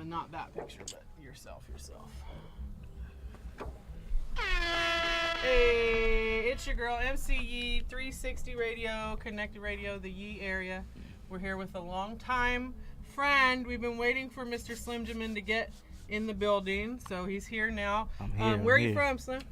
Not that picture, but yourself. Hey, it's your girl, MC Yee, 360 Radio, Connected Radio, the Yee area. We're here with a long-time friend. We've been waiting for Mr. Slimjamin to get in the building, so he's here now. I'm here. Where are you from, Slim?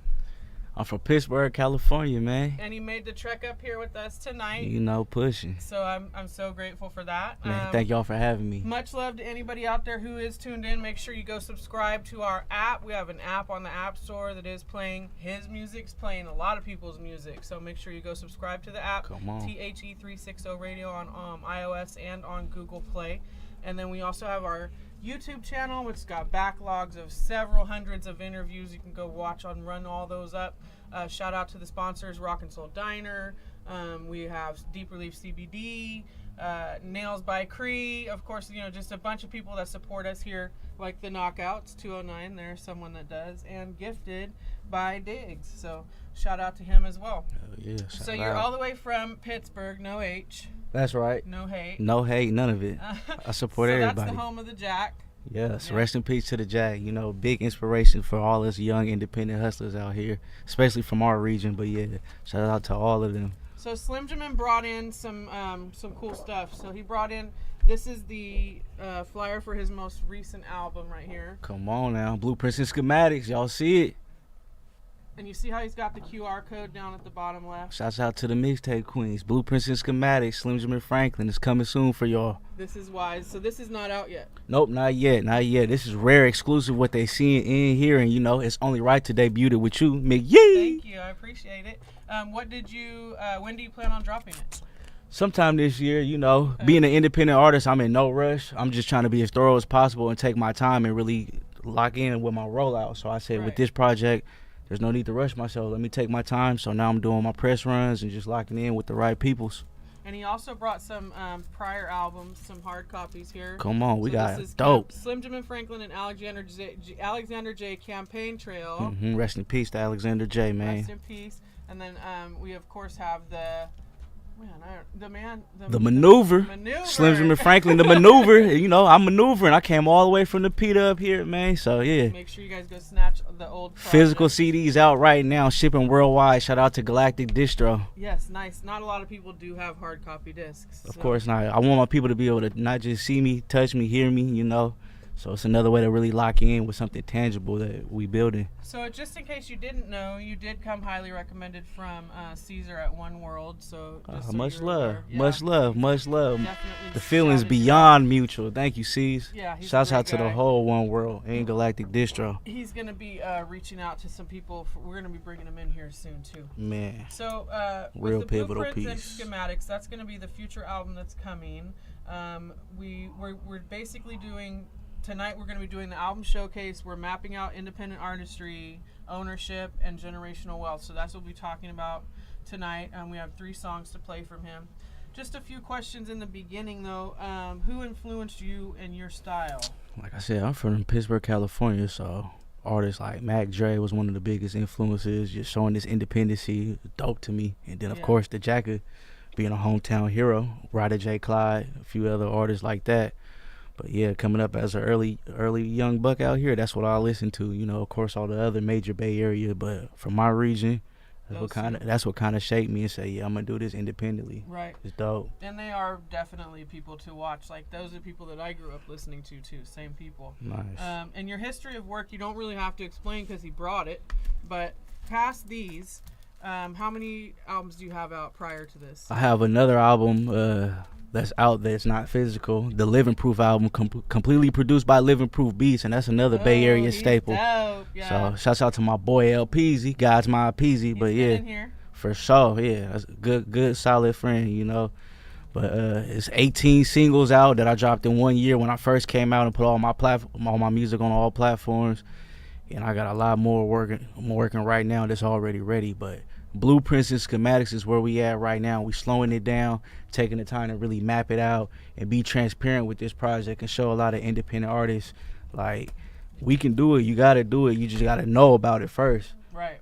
I'm from Pittsburgh, California, man. And he made the trek up here with us tonight. You know, pushing. So I'm so grateful for that. Man, thank y'all for having me. Much love to anybody out there who is tuned in. Make sure you go subscribe to our app. We have an app on the App Store that is playing his music. It's playing a lot of people's music. So make sure you go subscribe to the app. Come on. THE360 Radio on iOS and on Google Play. And then we also have our YouTube channel, which has got backlogs of several hundreds of interviews. You can go watch and run all those up. Shout out to the sponsors, Rock and Soul Diner. We have Deep Relief CBD, Nails by Cree. Of course, you know, just a bunch of people that support us here, like the Knockouts 209. There's someone that does, and Gifted by Diggs. So shout out to him as well. Yeah, so you're all the way from Pittsburgh, no H. That's right. No hate. No hate, none of it. I support everybody. That's the home of the Jack. Yes, Yeah. Rest in peace to the Jack. You know, big inspiration for all us young independent hustlers out here, especially from our region. But yeah, shout out to all of them. So Slimjamin brought in some cool stuff. So he brought in, this is the flyer for his most recent album right here. Come on now, Blueprints and Schematics, y'all see it. And you see how he's got the QR code down at the bottom left? Shouts out to the mixtape queens. Blueprints and Schematics, Slimjamin Franklin is coming soon for y'all. This is wise. So this is not out yet. Nope, not yet. This is rare, exclusive, what they seeing in here, and you know, it's only right to debut it with you, McYee. Thank you, I appreciate it. When do you plan on dropping it? Sometime this year, you know, being an independent artist, I'm in no rush. I'm just trying to be as thorough as possible and take my time and really lock in with my rollout. So I said, with this project, there's no need to rush myself. Let me take my time. So now I'm doing my press runs and just locking in with the right peoples. And he also brought some prior albums, some hard copies here. Come on, we got dope. Slimjamin Franklin and Alexander J Campaign Trail. Rest in peace to Alexander J, man. Rest in peace. And then we of course have the maneuver. Slimjamin Franklin, the maneuver. You know, I'm maneuvering. I came all the way from the PETA up here, man. So yeah. Make sure you guys go snatch the old physical CDs out right now, shipping worldwide. Shout out to Galactic Distro. Yes, nice. Not a lot of people do have hard copy discs. Of course not. I want my people to be able to not just see me, touch me, hear me, you know. So it's another way to really lock in with something tangible that we building. So just in case you didn't know, you did come highly recommended from Caesar at One World. So, much love, much love. Definitely the feelings beyond mutual. Thank you, C's. Yeah, shouts out to the whole One World and Galactic Distro. He's gonna be reaching out to some people. We're gonna be bringing him in here soon too. Man. So real with the pivotal Blueprints piece. And Schematics, that's gonna be the future album that's coming. We're basically doing. Tonight we're going to be doing the album showcase. We're mapping out independent artistry, ownership, and generational wealth. So that's what we'll be talking about tonight. We have 3 songs to play from him. Just a few questions in the beginning, though. Who influenced you and your style? Like I said, I'm from Pittsburgh, California, so artists like Mac Dre was one of the biggest influences, just showing this independency, dope to me. And then, of course, the Jacka being a hometown hero, Ryder J. Clyde, a few other artists like that. But yeah, coming up as an early young buck out here, that's what I listen to. You know, of course, all the other major Bay Area, but from my region, that's what kind of shaped me and say, yeah, I'm gonna do this independently. Right. It's dope. And they are definitely people to watch. Like those are people that I grew up listening to too. Same people. Nice. And your history of work, you don't really have to explain because he brought it. But past these, how many albums do you have out prior to this? I have another album. That's out there. It's not physical. The Living Proof album, completely produced by Living Proof Beats, and that's another Bay Area staple. Dope, yeah. So shouts out to my boy L Peasy, God's my Peasy. But yeah, for sure, yeah, that's a good, solid friend, you know. But it's 18 singles out that I dropped in 1 year when I first came out and put all my music on all platforms, and I got a lot more working right now that's already ready, but. Blueprints and Schematics is where we at right now. We slowing it down, taking the time to really map it out and be transparent with this project and show a lot of independent artists like we can do it. You got to do it. You just got to know about it first. Right.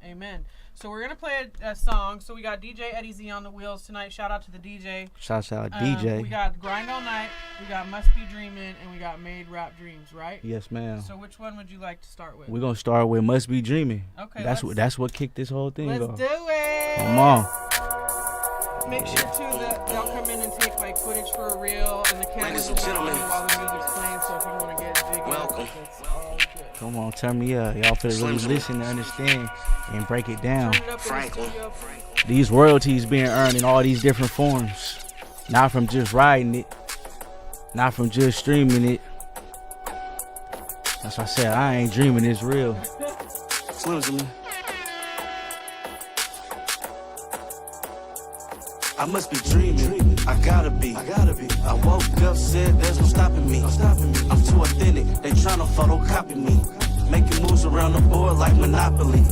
Amen. So we're gonna play a song. So we got DJ Eddie Z on the wheels tonight. Shout out to the DJ. Shout out DJ. We got Grind All Night. We got Must Be Dreamin', and we got Made Rap Dreams. Right? Yes, ma'am. So which one would you like to start with? We're gonna start with Must Be Dreamin'. Okay. That's what kicked this whole thing off. Let's do it. Come on. Make sure too that they'll come in and take like footage for a reel, and the cameras will be on while the music's playing. So if you want to get jiggy, welcome. It's all good. Come on, turn me up. Y'all finna really listen to understand and break it down. Turn it up Franklin. These royalties being earned in all these different forms. Not from just riding it. Not from just streaming it. That's why I said I ain't dreaming, it's real. Slimjamin. I must be dreaming. I gotta be. I woke up, said there's no stopping me. I'm too authentic. They tryna photocopy me. Making moves around the board like Monopoly.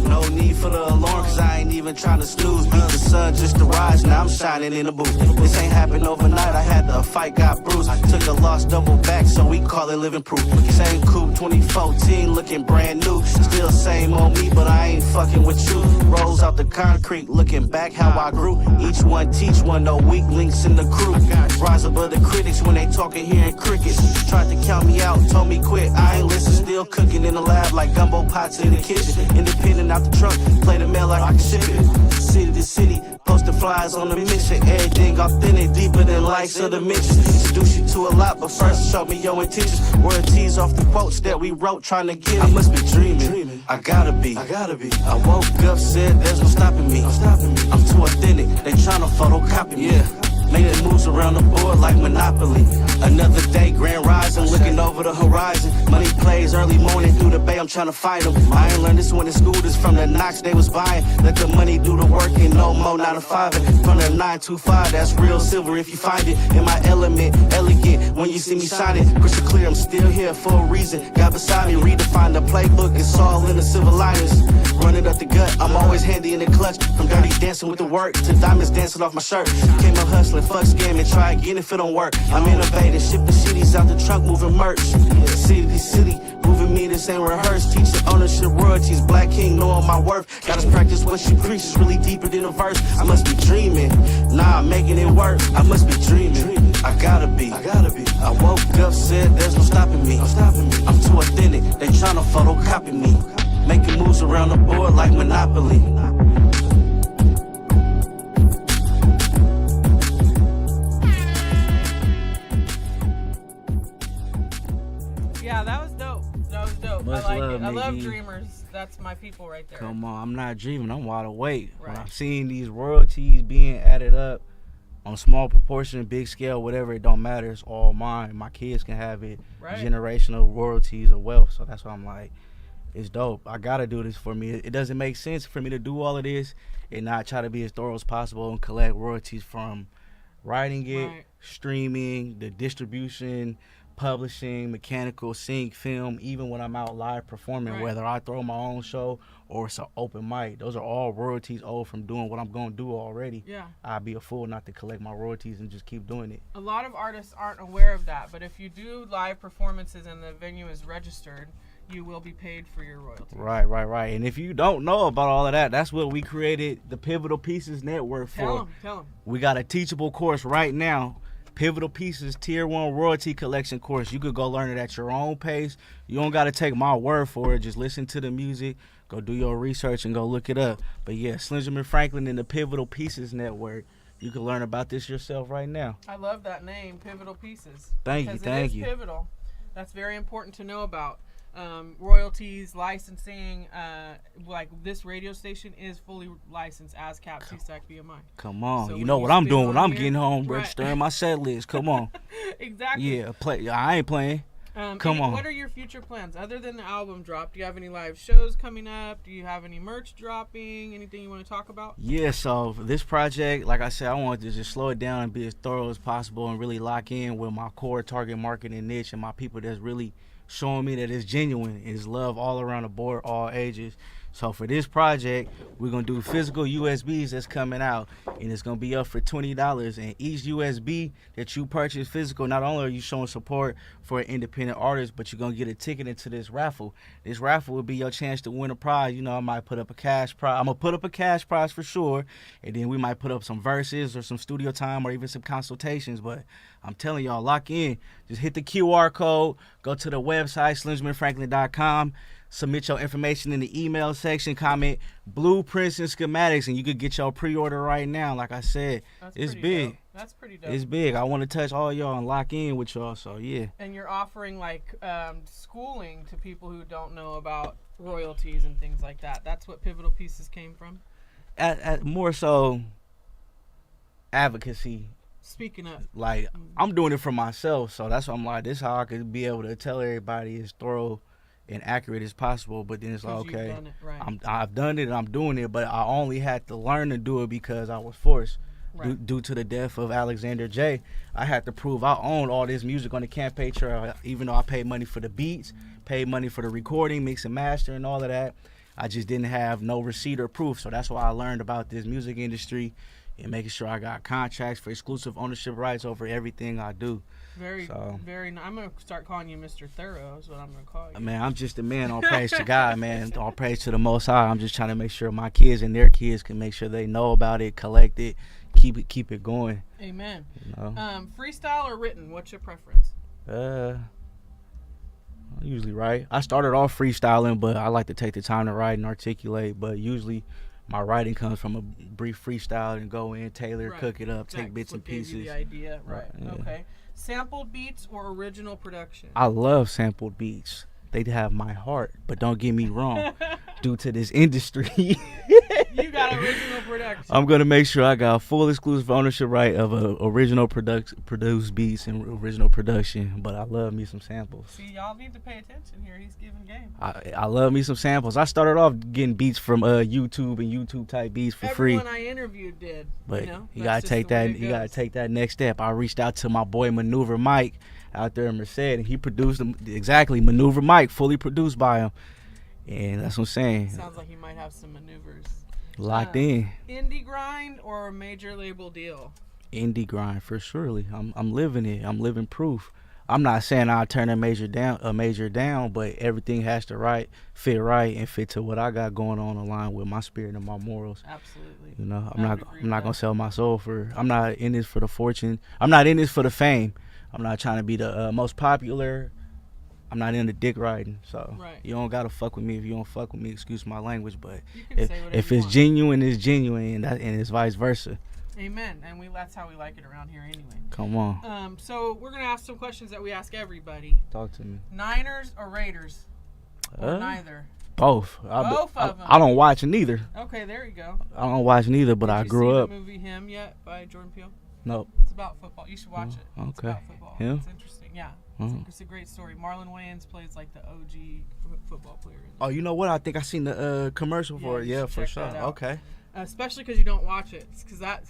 No need for the alarm, cause I ain't even trying to snooze. Beat the sun just to rise, now I'm shining in the booth. This ain't happened overnight, I had to fight, got bruised. Took a loss, double back, so we call it living proof. Same coupe, 2014, looking brand new. Still same on me, but I ain't fucking with you. Rolls out the concrete, looking back how I grew. Each one teach one, no weak links in the crew. Rise above the critics when they talking hearing crickets. Tried to count me out, told me quit, I ain't listen. Still cooking in the lab like gumbo pots in the kitchen. Independent out the trunk, play the mail like I can ship it. City to city, posted flyers on the mission. Everything authentic, deeper than likes of the mentions. Introduce you to a lot, but first show me your intentions. Royalties off the quotes that we wrote trying to get it. I must be dreaming, I gotta be. I woke up, said there's no stopping me. I'm too authentic, they tryna photocopy me. Making moves around the board like Monopoly. Another day, grand rising, looking over the horizon. Money plays early morning through the bay, I'm trying to find them. I ain't learned this one in school, this from the knocks they was buying. Let the money do the work and no more 9 to 5. From the 925, that's real silver if you find it. In my element, elegant, when you see me shining. Crystal clear, I'm still here for a reason. Got beside me, redefine the playbook, it's all in the silver linings. Running up the gut, I'm always handy in the clutch. From dirty dancing with the work to diamonds dancing off my shirt. Came up hustling, fuck scamming, try again if it don't work. I'm innovating, shipping CDs out the trunk, moving merch. City to city, moving me, this ain't rehearsed. Teaching ownership, royalties, Black King knowing my worth. Gotta practice what she preaches, really deeper than a verse. I must be dreaming, nah, I'm making it work. I must be dreaming, I gotta be. I woke up, said there's no stopping me. I'm too authentic, they tryna photocopy me. Making moves around the board like Monopoly. Yeah, that was dope. Much I like love, it. I love nigga. dreamers. That's my people right there. Come on, I'm not dreaming, I'm wide awake. When Right. I'm seeing these royalties being added up on small proportion, big scale, whatever, it don't matter. It's all mine. My kids can have it. Right. Generational royalties of wealth. So that's why I'm like, it's dope. I gotta do this for me. It doesn't make sense for me to do all of this and not try to be as thorough as possible and collect royalties from writing it, Right. streaming, the distribution, publishing, mechanical, sync, film, even when I'm out live performing, Right. whether I throw my own show or it's an open mic. Those are all royalties owed from doing what I'm gonna do already. Yeah. I'd be a fool not to collect my royalties and just keep doing it. A lot of artists aren't aware of that, but if you do live performances and the venue is registered, you will be paid for your royalties. Right. And if you don't know about all of that, that's what we created the Pivotal Pieces Network for. Tell them. We got a teachable course right now, Pivotal Pieces Tier 1 Royalty Collection course. You could go learn it at your own pace. You don't got to take my word for it. Just listen to the music, go do your research, and go look it up. But yeah, Slimjamin Franklin and the Pivotal Pieces Network. You can learn about this yourself right now. I love that name, Pivotal Pieces. Thank you. Because it is pivotal. That's very important to know about. Royalties, licensing, like this radio station is fully licensed as Cap CSAC BMI. Come on, So you when know you what I'm spit doing when on I'm here- getting home, Right. registering my set list. Come on. Exactly. Yeah, play. I ain't playing. Come on. What are your future plans other than the album drop? Do you have any live shows coming up? Do you have any merch dropping? Anything you want to talk about? Yeah, so for this project, like I said, I wanted to just slow it down and be as thorough as possible and really lock in with my core target market and niche and my people that's really showing me that it's genuine. It's love all around the board, all ages. So for this project, we're gonna do physical USBs that's coming out, and it's gonna be up for $20. And each USB that you purchase physical, not only are you showing support for an independent artist, but you're gonna get a ticket into this raffle. This raffle will be your chance to win a prize. You know, I might put up a cash prize. I'm gonna put up a cash prize for sure, and then we might put up some verses or some studio time or even some consultations. But I'm telling y'all, lock in. Just hit the QR code, go to the website, slimjaminfranklin.com. Submit your information in the email section, comment blueprints and schematics, and you could get your pre-order right now. Like I said, it's big. Dope. That's pretty dope. It's big. I want to touch all y'all and lock in with y'all, so yeah. And you're offering like schooling to people who don't know about royalties and things like that. That's what Pivotal Pieces came from? More so advocacy. Speaking of. Like, I'm doing it for myself, so that's why I'm like, this is how I could be able to tell everybody as thorough and accurate as possible. But then it's like, okay, done it, right. I've done it and I'm doing it, but I only had to learn to do it because I was forced. Right. Due to the death of Alexander J, I had to prove I own all this music on the campaign trail, even though I paid money for the beats, paid money for the recording, mix and master and all of that. I just didn't have no receipt or proof. So that's why I learned about this music industry and making sure I got contracts for exclusive ownership rights over everything I do. Very. I'm gonna start calling you Mr. Thorough. Is what I'm gonna call you. Man, I'm just a man. All praise to God, man. All praise to the Most High. I'm just trying to make sure my kids and their kids can make sure they know about it, collect it, keep it going. Amen. You know? Freestyle or written? What's your preference? I usually write. I started off freestyling, but I like to take the time to write and articulate. But usually, my writing comes from a brief freestyle and go in, tailor, cook it up, take bits and pieces. You the idea, right? Yeah. Okay. Sampled beats or original production? I love sampled beats. They have my heart, but don't get me wrong. Due to this industry, you got original production. I'm gonna make sure I got full exclusive ownership right of original produced beats and original production. But I love me some samples. See, y'all need to pay attention here. He's giving game. I love me some samples. I started off getting beats from YouTube and YouTube type beats for free. Everyone I interviewed did. But you gotta take that. You gotta take that next step. I reached out to my boy Maneuver Mike out there in Merced, and he produced them exactly. Maneuver Mike, fully produced by him, and that's what I'm saying. Sounds like you might have some maneuvers locked in. Indie grind or a major label deal? Indie grind for surely. I'm living it. I'm living proof. I'm not saying I'll turn a major down, but everything has to fit right and fit to what I got going on align with my spirit and my morals. Absolutely. You know, I'm not gonna sell my soul for. I'm not in this for the fortune. I'm not in this for the fame. I'm not trying to be the most popular. I'm not into dick riding, so you don't gotta fuck with me if you don't fuck with me. Excuse my language, but if it's genuine, it's genuine, and it's vice versa. Amen. And that's how we like it around here, anyway. Come on. So we're gonna ask some questions that we ask everybody. Talk to me. Niners or Raiders? Or neither? Both. Both of them. I don't watch neither. Okay, there you go. I don't watch neither, but I grew up. Did you see the movie Him yet by Jordan Peele? Nope. It's about football. You should watch it. Okay. It's about football. Him? It's interesting. Yeah. It's a great story. Marlon Wayans plays like the OG football player. Oh, you know what? I think I seen the commercial for it. Yeah, for sure. Okay. Especially because you don't watch it, because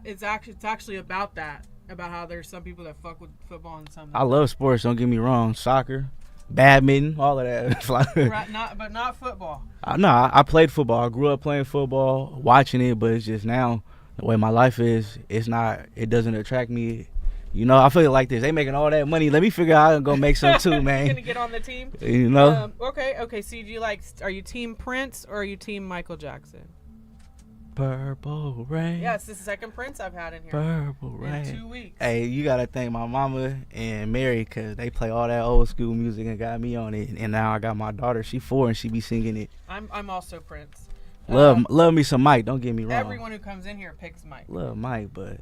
it's actually about that, about how there's some people that fuck with football and some. I love sports. Don't get me wrong. Soccer, badminton, all of that. Right, but not football. I played football. I grew up playing football, watching it, but it's just now the way my life is. It doesn't attract me. You know, I feel like this. They making all that money. Let me figure out how to go make some too, man. You're gonna get on the team. You know. Okay. So are you team Prince or are you team Michael Jackson? Purple Rain. Yeah, it's the second Prince I've had in here. Purple Rain. In 2 weeks. Hey, you gotta thank my mama and Mary, because they play all that old school music and got me on it. And now I got my daughter. She 4 and she be singing it. I'm also Prince. Love me some Mike. Don't get me wrong. Everyone who comes in here picks Mike. Love Mike, but.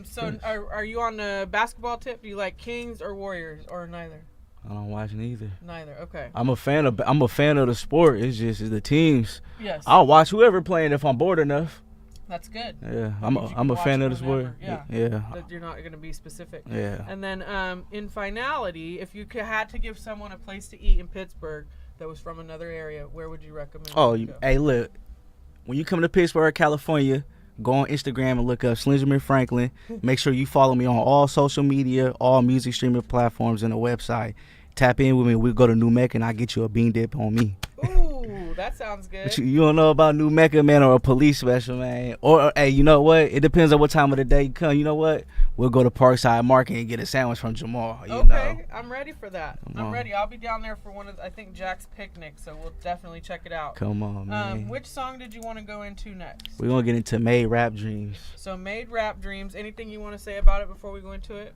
So are you on the basketball tip? Do you like Kings or Warriors or neither? I don't watch neither. Neither. Okay. I'm a fan of the sport. It's just the teams. Yes. I'll watch whoever playing if I'm bored enough. That's good. Yeah, I'm a fan of the sport. Yeah. That you're not going to be specific. Yeah. And then in finality, if you had to give someone a place to eat in Pittsburgh that was from another area, where would you recommend? Hey, look. When you come to Pittsburgh, California, go on Instagram and look up Slimjamin Franklin. Make sure you follow me on all social media, all music streaming platforms, and the website. Tap in with me. We'll go to New Mecca and I'll get you a bean dip on me. Ooh, that sounds good. But you don't know about New Mecca, man, or a police special, man. Or hey, you know what? It depends on what time of the day you come. You know what? We'll go to Parkside Market and get a sandwich from Jamal. You know? I'm ready for that. I'm ready. I'll be down there for one of, I think, Jack's picnic, so we'll definitely check it out. Come on, man. Which song did you want to go into next? We're going to get into Made Rap Dreams. So Made Rap Dreams. Anything you want to say about it before we go into it?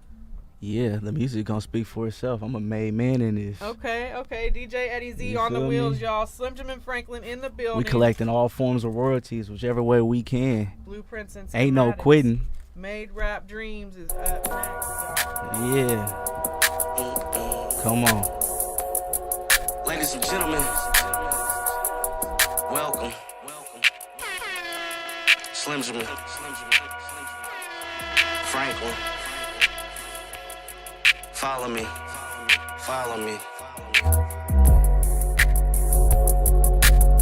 Yeah, the music gonna speak for itself. I'm a made man in this. Okay. DJ Eddie Z on the wheels, y'all. Slimjamin Franklin in the building. We collecting all forms of royalties, whichever way we can. Blueprints and Ain't no quitting. Made Rap Dreams is up next, y'all. Yeah. Come on. Ladies and gentlemen, welcome. Slimjamin Franklin. Follow me.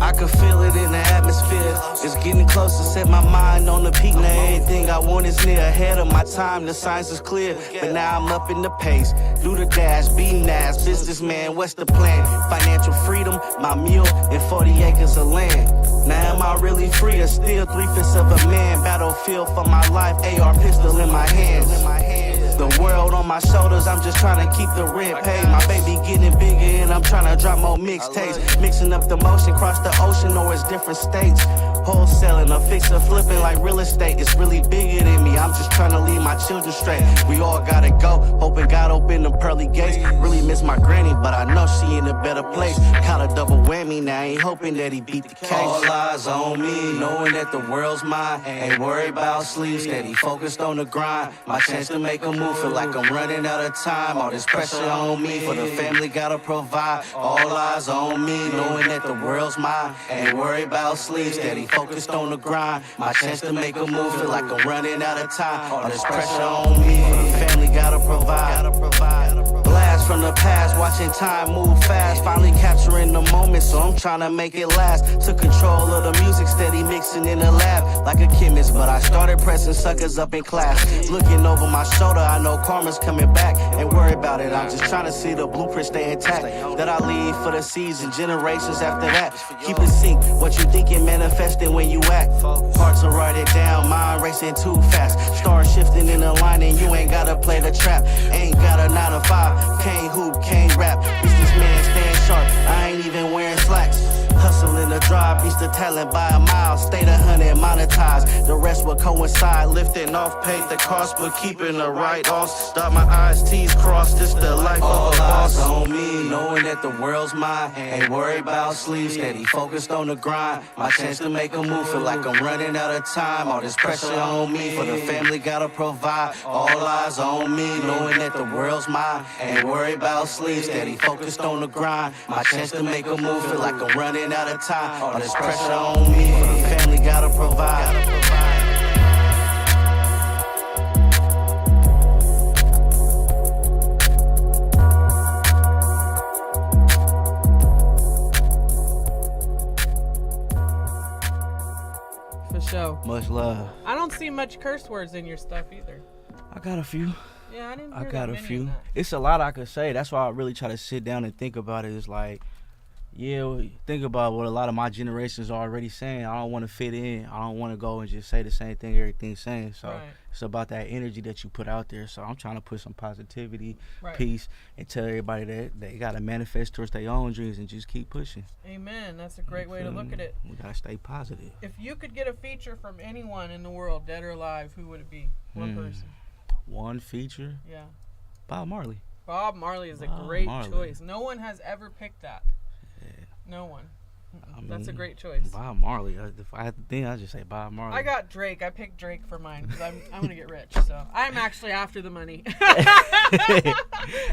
I can feel it in the atmosphere. It's getting closer, set my mind on the peak. Now everything I want is near. Ahead of my time, the signs is clear. But now I'm up in the pace. Do the dash, be nice. Businessman, what's the plan? Financial freedom, my mule, and 40 acres of land. Now am I really free or still 3/5 of a man? Battlefield for my life, AR pistol in my hands. The world on my shoulders, I'm just trying to keep the rent paid. My baby getting bigger and I'm trying to drop more mixtapes. Mixing up the motion, cross the ocean or it's different states. Wholesaling, a fixer, flipping like real estate. It's really bigger than me, I'm just trying to leave my children straight. We all gotta go, hoping God open the pearly gates. Really miss my granny, but I know she in a better place. Caught a double whammy, now I ain't hoping that he beat the case. All eyes on me, knowing that the world's mine. Ain't worried about sleep, steady focused on the grind. My chance to make a move, feel like I'm running out of time. All this pressure on me, for the family gotta provide. All eyes on me, knowing that the world's mine. Ain't worried about sleep, steady focused on the grind. My chance to make a move, feel like I'm running out of time. All this pressure on me, for the family gotta provide. Blast from the past, watching time move fast. Finally capturing the moment, so I'm trying to make it last. Took control of the music, steady mixing in the lab. Like a chemist, but I started pressing suckers up in class. Looking over my shoulder, I know karma's coming back. Ain't worried about it, I'm just trying to see the blueprint stay intact. That I leave for the seeds and generations after that. Keep it sync, what you thinking manifesting when you act. Parts to write it down, mind racing too fast. Start shifting in the line and you ain't gotta play the trap. Ain't got a 9 to 5, can't hoop, can't rap. Businessman stand sharp, I ain't even wearing slacks. Hustle in the drive, reach the talent by a mile. Stay the 100, monetize. The rest will coincide. Lifting off, paid the cost, but keeping the right off. Dot my I's, T's crossed. This the life of a boss. On me, knowing that the world's mine. Ain't worried about sleep, steady focused on the grind. My chance to make a move, feel like I'm running out of time. All this pressure on me, for the family gotta provide. All eyes on me, knowing that the world's mine. Ain't worried about sleep, steady focused on the grind. My chance to make a move, feel like I'm running out of time. All this pressure on me, for the family gotta provide. For sure. Much love. I don't see much curse words in your stuff either. I got a few. Yeah, I didn't hear I got that a many few. in that. It's a lot I could say. That's why I really try to sit down and think about it. It's like, yeah, think about what a lot of my generations are already saying. I don't want to fit in. I don't want to go and just say the same thing everything's saying. So Right. it's about that energy that you put out there. So I'm trying to put some positivity, Right. peace, and tell everybody that they got to manifest towards their own dreams and just keep pushing. Amen. That's a great way to look at it. We got to stay positive. If you could get a feature from anyone in the world, dead or alive, who would it be? One person. One feature, Yeah. Bob Marley. Bob Marley is a Bob great Marley. choice. No one has ever picked that. Yeah. No one. I That's a mean, great choice. Bob Marley. If I had to think, I'd just say Bob Marley. I got Drake. I picked Drake for mine because I'm gonna get rich. So I'm actually after the money.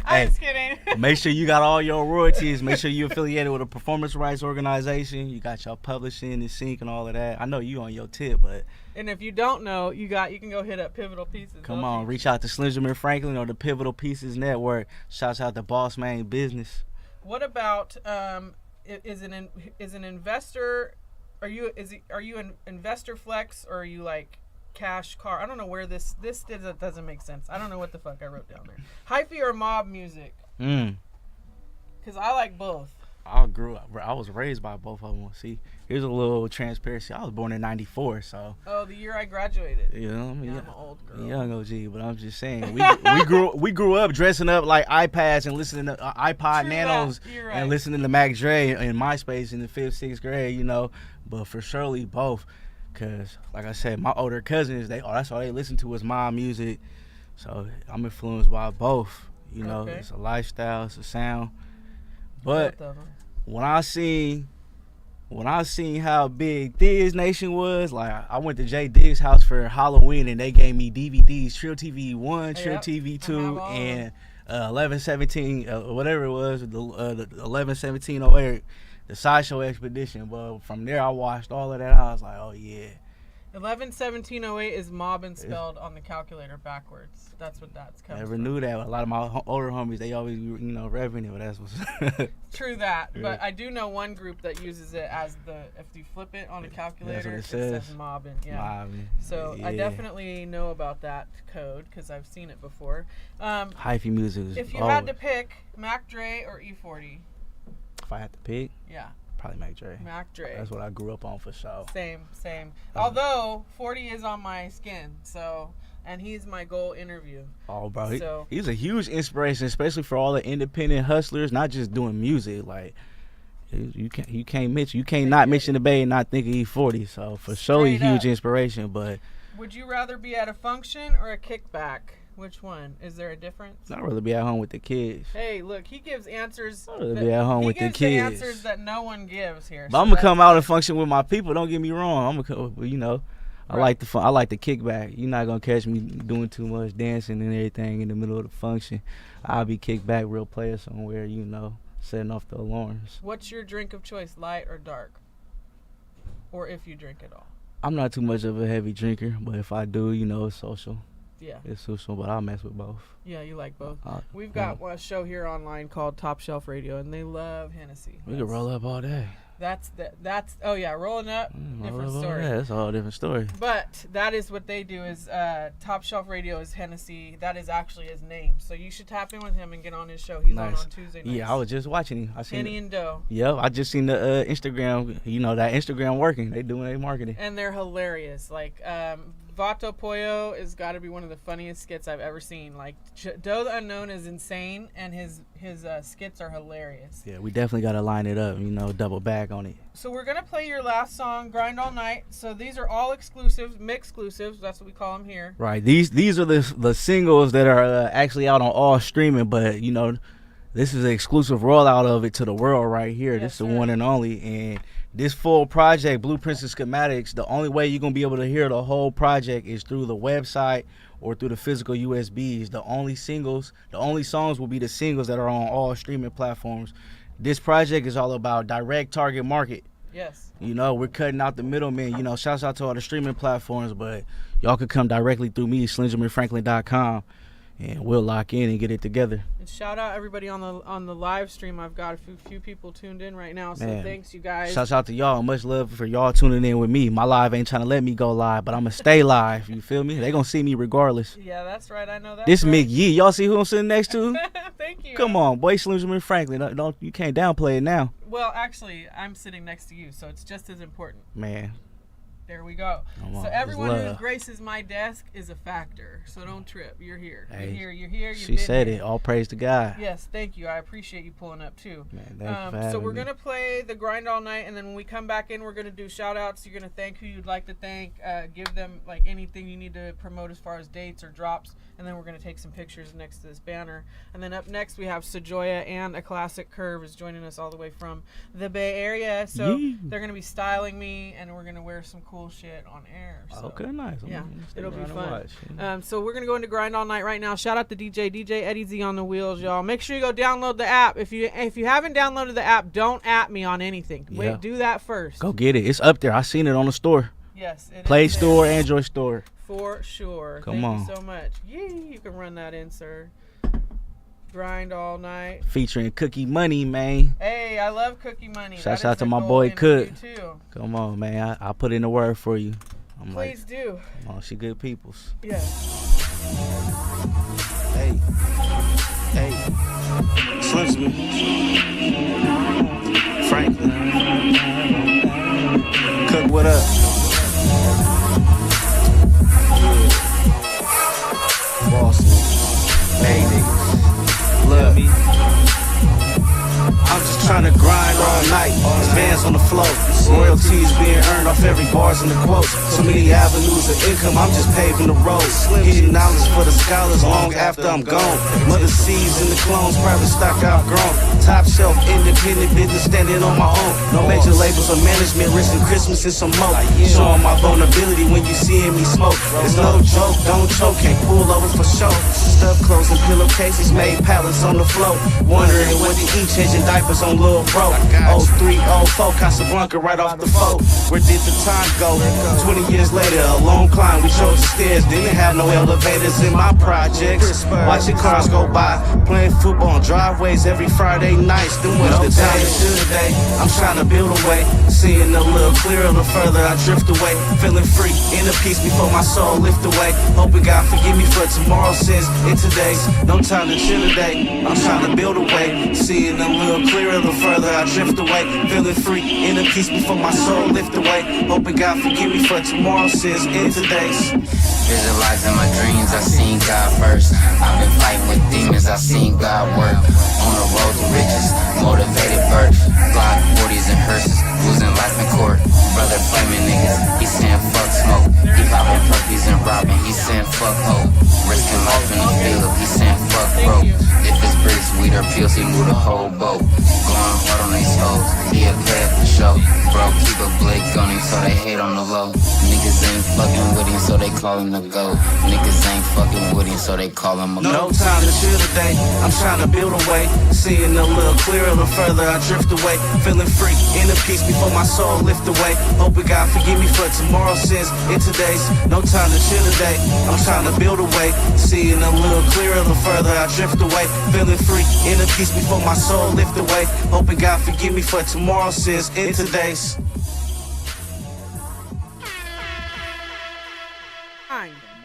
I'm just kidding. Make sure you got all your royalties. Make sure you're affiliated with a performance rights organization. You got your publishing and sync and all of that. I know you on your tip, but And if you don't know, you can go hit up Pivotal Pieces. come on, reach out to Slimjamin Franklin or the Pivotal Pieces Network. Shouts out to Boss Man Business. What about is an investor? Are you an investor flex or are you like cash car? I don't know where this doesn't make sense. I don't know what the fuck I wrote down there. Hyphy or mob music? Because I like both. I was raised by both of them. See, here's a little transparency. I was born in '94, so. Oh, the year I graduated. You know, I'm an old girl. Young OG, but I'm just saying, we grew up dressing up like iPads and listening to iPod Nanos and listening to Mac Dre and MySpace in the 5th, 6th grade. You know, but for surely both, cause like I said, my older cousins, that's all they listen to is my music. So I'm influenced by both. You know, It's a lifestyle, it's a sound. But when I seen how big Diz Nation was, like I went to Jay Diggs' house for Halloween and they gave me DVDs, Trill TV 1, Trill TV 2, and 1117, whatever it was, the 111708, the Sideshow Expedition. But from there I watched all of that. I was like, oh yeah. 111708 is mobbing spelled on the calculator backwards. That's what that's coming Never from. knew that. A lot of my older homies, they always, revving it, but that's what's True that. Yeah. But I do know one group that uses it as if you flip it on a calculator, it says mobbing. Yeah. Mobbing. So yeah. I definitely know about that code because I've seen it before. Hyphy music is If you had to pick Mac Dre or E40? If I had to pick? Yeah. Probably Mac Dre. Mac Dre. That's what I grew up on for sure. Same. Although 40 is on my skin, and he's my goal interview. Oh, bro, he's a huge inspiration, especially for all the independent hustlers, not just doing music. Like you can't not mention the Bay and not think of E40. So for sure, he's huge inspiration. But would you rather be at a function or a kickback? Which one? Is there a difference? I'd rather be at home with the kids. Hey, look, he gives answers. I'd rather be at home with the kids. He gives the answers that no one gives here. But I'm gonna come out and function with my people. Don't get me wrong. I'm gonna, I like the fun. I like the kickback. You're not gonna catch me doing too much dancing and everything in the middle of the function. I'll be kicked back, real player somewhere. Setting off the alarms. What's your drink of choice, light or dark? Or if you drink at all? I'm not too much of a heavy drinker, but if I do, it's social. Yeah. It's social, but I'll mess with both. Yeah, you like both. We've got a show here online called Top Shelf Radio, and they love Hennessy. We can roll up all day. Rolling up, different story. Yeah, that's a whole different story. But that is what they do is Top Shelf Radio is Hennessy. That is actually his name. So you should tap in with him and get on his show. He's on Tuesday nights. Yeah, I was just watching him. I seen Henny and Doe. Yep, I just seen the Instagram, that Instagram working. They doing their marketing. And they're hilarious. Like, Vato Pollo has got to be one of the funniest skits I've ever seen. Like, Doe the Unknown is insane, and his skits are hilarious. Yeah, we definitely got to line it up, double back on it. So we're going to play your last song, Grind All Night. So these are all exclusives, mix-clusives. That's what we call them here. Right. These are the singles that are actually out on all streaming, but, this is an exclusive rollout of it to the world right here. Yes, this is the one and only. And this full project, Blueprints and Schematics, the only way you're going to be able to hear the whole project is through the website or through the physical USBs. The only songs will be the singles that are on all streaming platforms. This project is all about direct target market. Yes. We're cutting out the middlemen. Shouts out to all the streaming platforms, but y'all could come directly through me, SlimjaminFranklin.com. And we'll lock in and get it together. And shout out everybody on the live stream. I've got a few people tuned in right now, so thanks you guys. Shouts out to y'all. Much love for y'all tuning in with me. My live ain't trying to let me go live, but I'm gonna stay live. You feel me? They gonna see me regardless. Yeah, that's right. I know that. This right. McYee. Y'all see who I'm sitting next to? Thank you. Come on, boy, Slimjamin Franklin. Don't you can't downplay it now. Well, actually, I'm sitting next to you, so it's just as important. Man. There we go. So everyone who graces my desk is a factor. So don't trip. You're here. Hey, you're here. She said it. All praise to God. Yes, thank you. I appreciate you pulling up too. Man, thank you for having so we're me. gonna play the Grind All Night, and then when we come back in, we're gonna do shout outs. You're gonna thank who you'd like to thank. Give them like anything you need to promote as far as dates or drops, and then we're gonna take some pictures next to this banner. And then up next we have Sajoya and A Classic Curve is joining us all the way from the Bay Area. So they're gonna be styling me, and we're gonna wear some cool shit on air. So, okay, nice. Yeah, it'll be fun. So we're gonna go into Grind All Night right now. Shout out to DJ Eddie Z on the wheels, y'all. Make sure you go download the app. If you haven't downloaded the app, don't at me on anything. Yeah. Wait, do that first. Go get it. It's up there. I seen it on the store. Yes, it Play is Store, there. Android Store. For sure. Come on. Thank you so much. Yee, you can run that in, sir. Grind All Night. Featuring Cookie Money, man. Hey, I love Cookie Money. Shouts out to my boy Cook. Come on, man. I put in the word for you. Please do. Come on, she good peoples. Yeah. Hey, hey, Slimjamin Franklin, Cook, what up? Yeah. Boston, hey niggas, love me. I'm just trying to grind all night, bands on the floor, royalties being earned off every bars in the quotes. So many avenues of income, I'm just paving the roads. Getting knowledge for the scholars long after I'm gone. Mother seeds and the clones, private stock outgrown. Top shelf, independent business standing on my own. No major labels or management, risking Christmas and some more. Showing my vulnerability when you seeing me smoke. It's no joke, don't choke, can't pull over for show. Stuff clothes and pillowcases, made pallets on the floor. Wondering what to eat, changing diapers on Lil' Bro. 03, 04, Casablanca right off the foe. Where did the time go? 20 years later, a long climb, we chose the stairs. Didn't have no elevators in my projects. Watching cars go by, playing football on driveways every Friday nights. Then what's the time today? I'm trying to build a way, seeing a little clearer the further I drift away. Feeling free, inner peace before my soul lift away. Hoping God forgive me for tomorrow's sins in today's. No time to chill today, I'm trying to build a way, seeing a little clearer the further I drift away. Feeling free, inner peace before my soul lift away. Hoping God forgive me for tomorrow's sins in today's. Visualizing my dreams, I seen God first. I've been fighting with demons, I seen God work. On the road to riches, motivated birth. Glock 40s and hearses, losing life in court. Brother flaming niggas, he saying fuck smoke. He popping perkies and robbing, he saying fuck hope. Risking life in the field, he saying fuck broke. If it's bricks, weed or pills, he move the whole boat. Going hard on these hoes, he a play at the show. Bro, keep a blick on him so they hate on the low. Niggas ain't fucking with him so they call him the GOAT. Niggas ain't fucking with him so they call him a GOAT. No time to chill today, I'm trying to build a way. Seeing a little clearer the further I drift away. Feeling free, inner peace before my soul lift away. Hoping God forgive me for tomorrow's sins in today's. No time to chill today, I'm trying to build a way. Seeing a little clearer the further I drift away. Feeling free, inner peace before my soul lift away. Hoping God forgive me for tomorrow's sins in today's.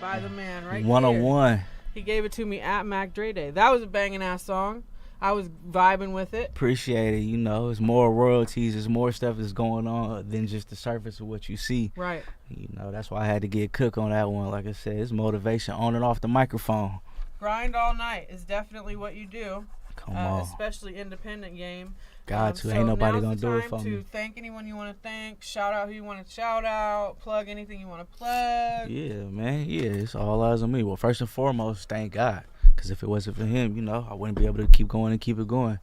By the man right 101. here. He gave it to me at Mac Dre Day. That was a banging ass song. I was vibing with it. Appreciate it. You know, it's more royalties. There's more stuff that's going on than just the surface of what you see. Right. You know, that's why I had to get Cook on that one. Like I said, it's motivation on and off the microphone. Grind all night is definitely what you do. Come on. Especially independent game. So ain't nobody gonna do it for me. To thank anyone you want to thank, shout out who you want to shout out, plug anything you want to plug. Yeah, man. Yeah, it's all eyes on me. Well, first and foremost, thank God. Because if it wasn't for him, you know, I wouldn't be able to keep going and keep it going.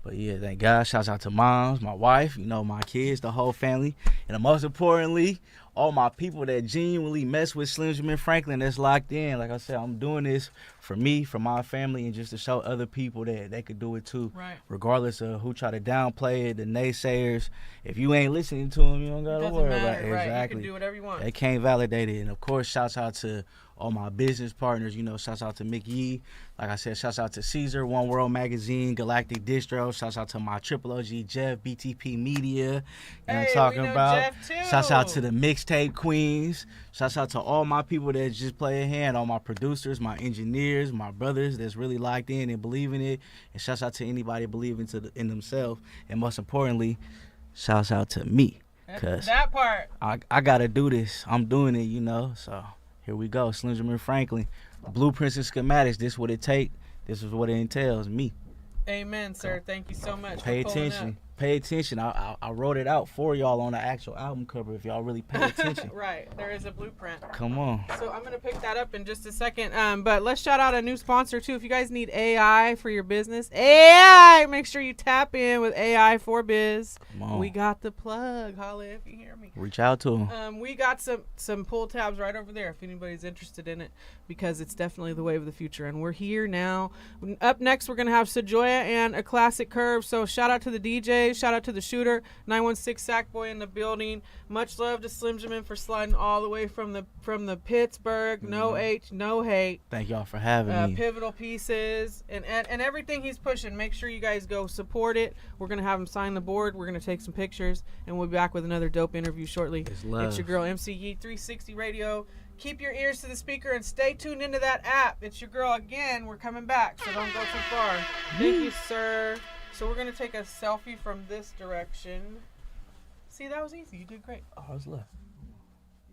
But yeah, thank God. Shouts out to moms, my wife, you know, my kids, the whole family. And most importantly, all my people that genuinely mess with Slimjamin Franklin that's locked in. Like I said, I'm doing this for me, for my family, and just to show other people that they could do it too. Right. Regardless of who try to downplay it, the naysayers. If you ain't listening to them, you don't got to worry about it. Right. Exactly. You can do whatever you want. They can't validate it. And of course, shouts out to all my business partners, you know, shouts out to Mick Yee. Like I said, shouts out to Caesar, One World Magazine, Galactic Distro. Shouts out to my Triple OG Jeff, BTP Media. You know what I'm talking about? Shouts out to the mixtape queens. Shouts out to all my people that just play a hand, all my producers, my engineers, my brothers that's really locked in and believe in it. And shouts out to anybody believing in themselves. And most importantly, shouts out to me. Cause that part. I got to do this. I'm doing it, you know, so. Here we go, Slimjamin Franklin. Blueprints and schematics, this is what it take. This is what it entails, me. Amen, sir. Thank you so much. Pay attention. Pay attention. I wrote it out for y'all on the actual album cover if y'all really pay attention. Right. There is a blueprint. Come on. So I'm going to pick that up in just a second. But let's shout out a new sponsor, too. If you guys need AI for your business, AI, make sure you tap in with AI for Biz. Come on. We got the plug. Holla if you hear me. Reach out to them. We got some pull tabs right over there if anybody's interested in it, because it's definitely the wave of the future. And we're here now. Up next, we're going to have Sejoya and a classic curve. So shout out to the DJ. Shout out to the shooter, 916 Sackboy in the building. Much love to Slimjamin for sliding all the way from the Pittsburgh. No H, no hate. Thank y'all for having me. Pivotal pieces and everything he's pushing. Make sure you guys go support it. We're gonna have him sign the board. We're gonna take some pictures, and we'll be back with another dope interview shortly. It's love. It's your girl MC Yee, 360 Radio. keep your ears to the speaker and stay tuned into that app. It's your girl again. We're coming back, so don't go too far. Thank you, sir. So we're going to take a selfie from this direction. See, that was easy. You did great. Oh, it's left.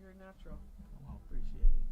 You're a natural. I appreciate it.